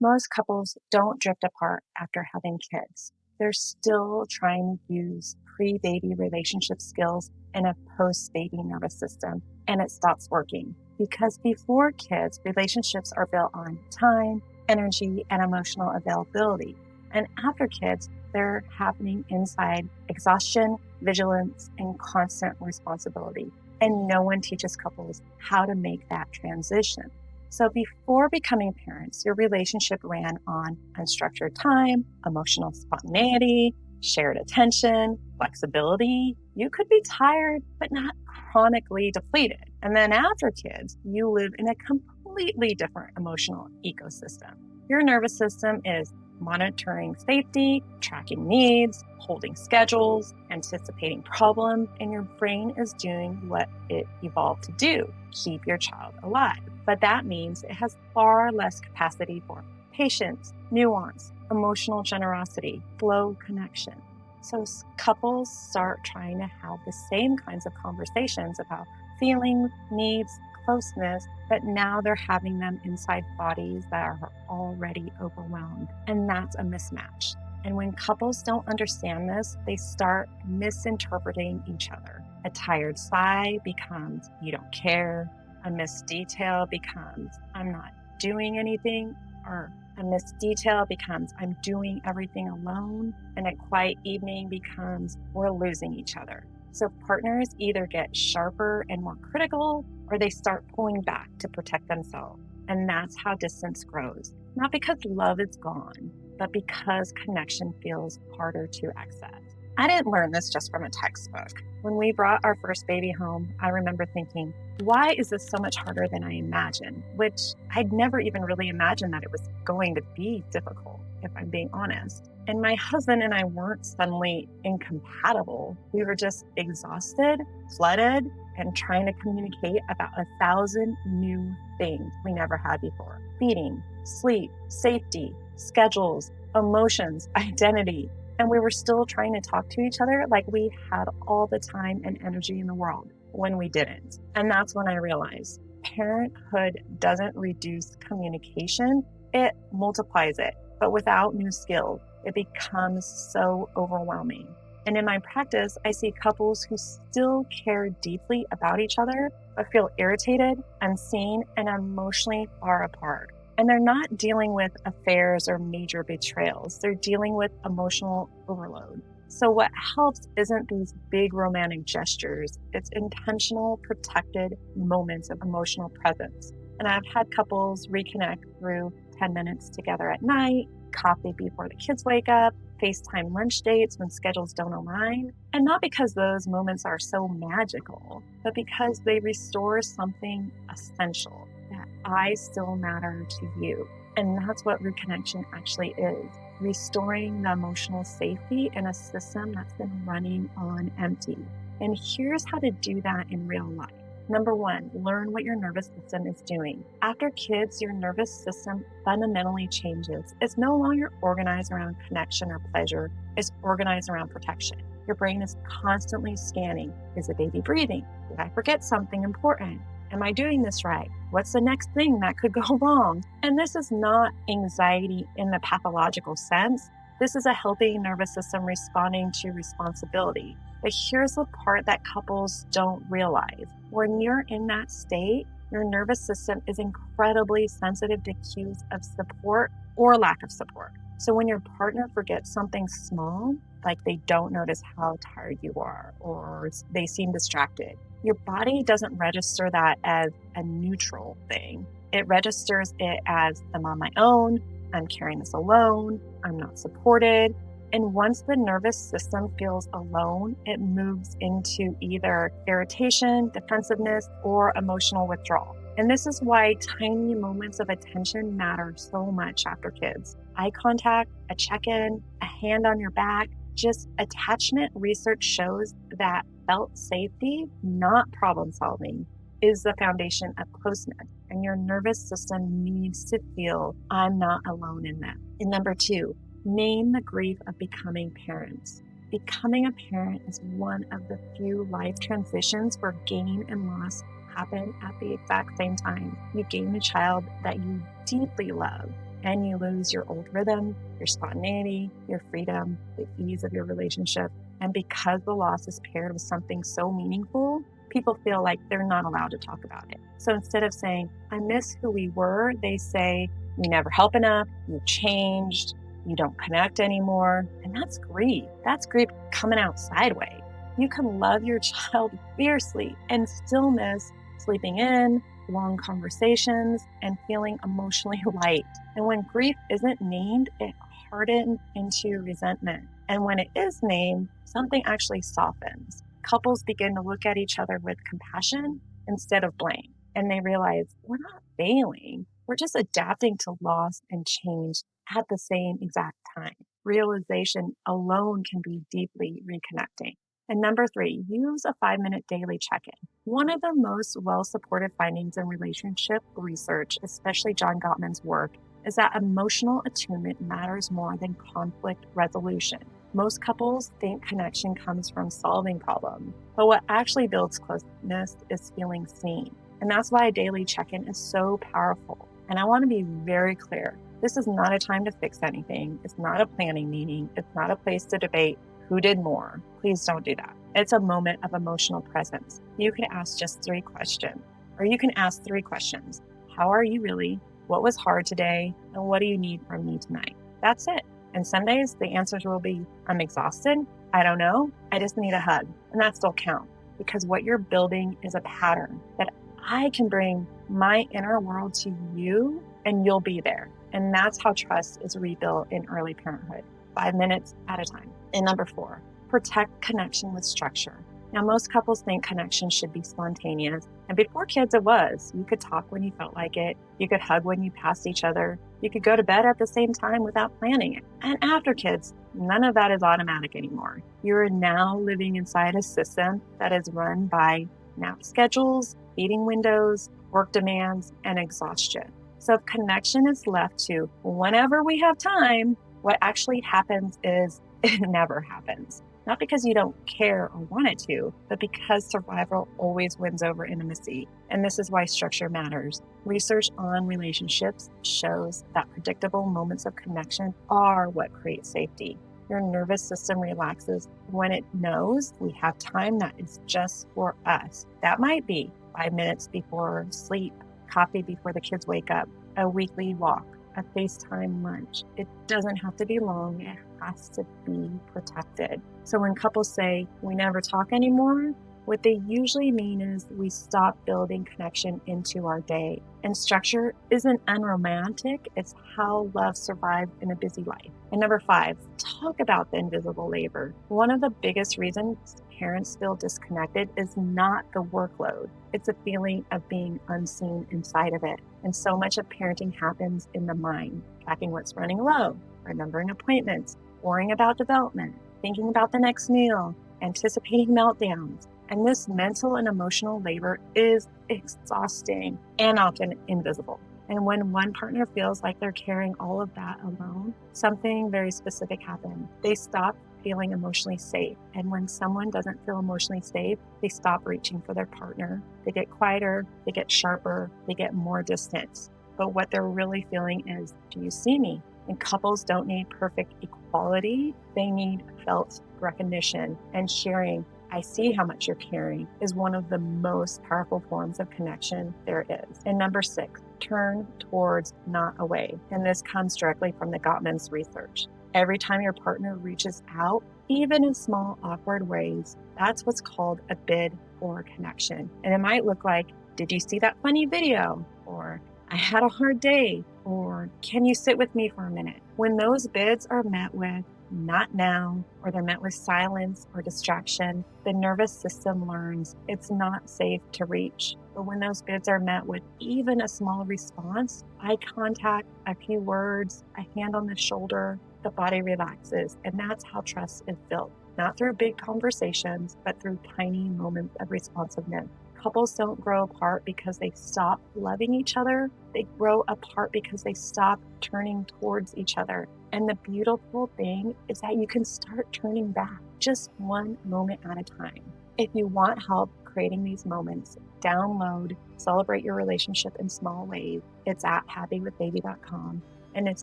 Most couples don't drift apart after having kids. They're still trying to use pre-baby relationship skills in a post-baby nervous system, and it stops working. Because before kids, relationships are built on time, energy, and emotional availability. And after kids, they're happening inside exhaustion, vigilance, and constant responsibility. And no one teaches couples how to make that transition. So before becoming parents, your relationship ran on unstructured time, emotional spontaneity, shared attention, flexibility. You could be tired, but not chronically depleted. And then after kids, you live in a completely different emotional ecosystem. Your nervous system is monitoring safety, tracking needs, holding schedules, anticipating problems, and your brain is doing what it evolved to do, keep your child alive. But that means it has far less capacity for patience, nuance, emotional generosity, flow connection. So couples start trying to have the same kinds of conversations about feelings, needs, closeness, but now they're having them inside bodies that are already overwhelmed. And that's a mismatch. And when couples don't understand this, they start misinterpreting each other. A tired sigh becomes, you don't care. A missed detail becomes, I'm not doing anything. Or a missed detail becomes, I'm doing everything alone. And a quiet evening becomes, we're losing each other. So partners either get sharper and more critical, or they start pulling back to protect themselves. And that's how distance grows. Not because love is gone, but because connection feels harder to access. I didn't learn this just from a textbook. When we brought our first baby home, I remember thinking, why is this so much harder than I imagined? Which I'd never even really imagined that it was going to be difficult, if I'm being honest. And my husband and I weren't suddenly incompatible. We were just exhausted, flooded, and trying to communicate about 1,000 new things we never had before. Feeding, sleep, safety, schedules, emotions, identity. And we were still trying to talk to each other like we had all the time and energy in the world when we didn't. And that's when I realized parenthood doesn't reduce communication, it multiplies it. But without new skills, it becomes so overwhelming. And in my practice, I see couples who still care deeply about each other, but feel irritated, unseen, and emotionally far apart. And they're not dealing with affairs or major betrayals. They're dealing with emotional overload. So what helps isn't these big romantic gestures. It's intentional, protected moments of emotional presence. And I've had couples reconnect through 10 minutes together at night, coffee before the kids wake up, FaceTime lunch dates when schedules don't align. And not because those moments are so magical, but because they restore something essential, that I still matter to you. And that's what reconnection actually is. Restoring the emotional safety in a system that's been running on empty. And here's how to do that in real life. Number one, learn what your nervous system is doing. After kids, your nervous system fundamentally changes. It's no longer organized around connection or pleasure. It's organized around protection. Your brain is constantly scanning. Is the baby breathing? Did I forget something important? Am I doing this right? What's the next thing that could go wrong? And this is not anxiety in the pathological sense. This is a healthy nervous system responding to responsibility. But here's the part that couples don't realize. When you're in that state, your nervous system is incredibly sensitive to cues of support or lack of support. So when your partner forgets something small, like they don't notice how tired you are or they seem distracted, your body doesn't register that as a neutral thing. It registers it as, I'm on my own, I'm carrying this alone, I'm not supported. And once the nervous system feels alone, it moves into either irritation, defensiveness, or emotional withdrawal. And this is why tiny moments of attention matter so much after kids. Eye contact, a check-in, a hand on your back, just attachment research shows that felt safety, not problem solving, is the foundation of closeness. And your nervous system needs to feel, I'm not alone in that. And number two, name the grief of becoming parents. Becoming a parent is one of the few life transitions where gain and loss happen at the exact same time. You gain a child that you deeply love, and you lose your old rhythm, your spontaneity, your freedom, the ease of your relationship. And because the loss is paired with something so meaningful, people feel like they're not allowed to talk about it. So instead of saying, I miss who we were, they say, we never help enough, you changed, you don't connect anymore. And that's grief. That's grief coming out sideways. You can love your child fiercely and still miss sleeping in, long conversations, and feeling emotionally light. And when grief isn't named, it hardens into resentment. And when it is named, something actually softens. Couples begin to look at each other with compassion instead of blame. And they realize we're not failing. We're just adapting to loss and change at the same exact time. Realization alone can be deeply reconnecting. And number 3, use a 5-minute daily check-in. One of the most well-supported findings in relationship research, especially John Gottman's work, is that emotional attunement matters more than conflict resolution. Most couples think connection comes from solving problems, but what actually builds closeness is feeling seen. And that's why a daily check-in is so powerful. And I want to be very clear. This is not a time to fix anything. It's not a planning meeting. It's not a place to debate who did more. Please don't do that. It's a moment of emotional presence. You can ask just 3 questions, or you can ask 3 questions. How are you really? What was hard today? And what do you need from me tonight? That's it. And some days the answers will be, I'm exhausted. I don't know. I just need a hug. And that still counts, because what you're building is a pattern that I can bring my inner world to you and you'll be there. And that's how trust is rebuilt in early parenthood, 5 minutes at a time. And number 4, protect connection with structure. Now, most couples think connection should be spontaneous. And before kids, it was. You could talk when you felt like it. You could hug when you passed each other. You could go to bed at the same time without planning it. And after kids, none of that is automatic anymore. You're now living inside a system that is run by nap schedules, feeding windows, work demands, and exhaustion. So if connection is left to whenever we have time, what actually happens is it never happens. Not because you don't care or want it to, but because survival always wins over intimacy. And this is why structure matters. Research on relationships shows that predictable moments of connection are what create safety. Your nervous system relaxes when it knows we have time that is just for us. That might be 5 minutes before sleep, coffee before the kids wake up, a weekly walk, a FaceTime lunch. It doesn't have to be long. It has to be protected. So when couples say, we never talk anymore, what they usually mean is we stop building connection into our day. And structure isn't unromantic. It's how love survives in a busy life. And number 5, talk about the invisible labor. One of the biggest reasons parents feel disconnected is not the workload. It's a feeling of being unseen inside of it. And so much of parenting happens in the mind, tracking what's running low, remembering appointments, worrying about development, thinking about the next meal, anticipating meltdowns. And this mental and emotional labor is exhausting and often invisible. And when one partner feels like they're carrying all of that alone, something very specific happens. They stop feeling emotionally safe. And when someone doesn't feel emotionally safe, they stop reaching for their partner. They get quieter, they get sharper, they get more distant. But what they're really feeling is, do you see me? And couples don't need perfect equality. They need felt recognition and sharing. I see how much you're caring is one of the most powerful forms of connection there is. And number 6, turn towards, not away. And this comes directly from the Gottman's research. Every time your partner reaches out, even in small, awkward ways, that's what's called a bid for connection. And it might look like, did you see that funny video? Or I had a hard day. Or can you sit with me for a minute? When those bids are met with not now, or they're met with silence or distraction, the nervous system learns it's not safe to reach. But when those bids are met with even a small response, eye contact, a few words, a hand on the shoulder, the body relaxes. And that's how trust is built. Not through big conversations, but through tiny moments of responsiveness. Couples don't grow apart because they stop loving each other. They grow apart because they stop turning towards each other. And the beautiful thing is that you can start turning back just one moment at a time. If you want help creating these moments, download Celebrate Your Relationship in Small Ways. It's at happywithbaby.com. and it's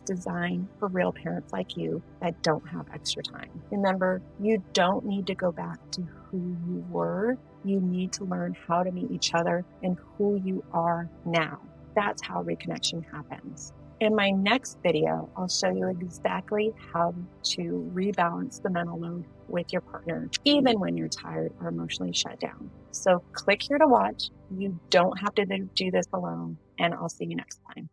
designed for real parents like you that don't have extra time. Remember, you don't need to go back to who you were. You need to learn how to meet each other and who you are now. That's how reconnection happens. In my next video, I'll show you exactly how to rebalance the mental load with your partner, even when you're tired or emotionally shut down. So click here to watch. You don't have to do this alone, and I'll see you next time.